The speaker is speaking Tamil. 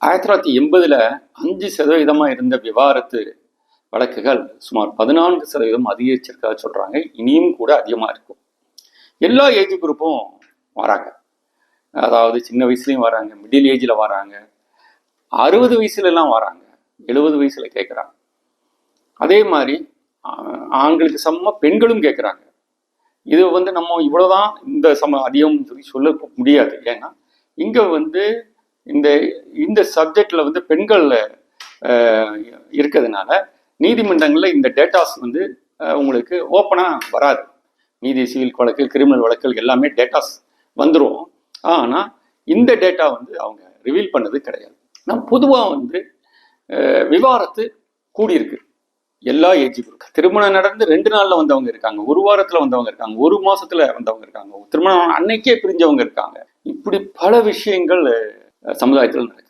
1980 5% இருந்த விவாகரத்து வழக்குகள் சுமார் 14% அதிகரிச்சிருக்கா சொல்றாங்க. இனியும் கூட அதிகமா இருக்கும். எல்லா ஏஜ் குரூப்பும் வராங்க. அதாவது சின்ன வயசுலயும் வராங்க, மிடில் ஏஜ்ல வராங்க, 60 வயசுல எல்லாம் வராங்க, 70 வயசுல கேட்குறாங்க. அதே மாதிரி ஆண்களுக்கு சமமா பெண்களும் கேட்குறாங்க. இது நம்ம இவ்வளவுதான் இந்த அதிகம் சொல்லி சொல்ல முடியாது. ஏன்னா இங்க இந்த இந்த சப்ஜெக்ட்ல பெண்கள் இருக்கிறதுனால நீதிமன்றங்கள்ல இந்த டேட்டாஸ் உங்களுக்கு ஓப்பனா வராது. நீதி சிவில் வழக்கு, கிரிமினல் வழக்குகள் எல்லாமே டேட்டாஸ் வந்துடும். ஆனா இந்த டேட்டா அவங்க ரிவீல் பண்ணது கிடையாது. நான் பொதுவா விவாகரத்து கூடியிருக்கு எல்லா ஏஜ் குரூப். திருமணம் நடந்து 2 நாள்ல வந்தவங்க இருக்காங்க, 1 வாரத்துல வந்தவங்க இருக்காங்க, 1 மாசத்துல வந்தவங்க இருக்காங்க, திருமணம் அன்னைக்கே பிரிஞ்சவங்க இருக்காங்க. இப்படி பல விஷயங்கள் சமுதாயத்தில் நடக்குது.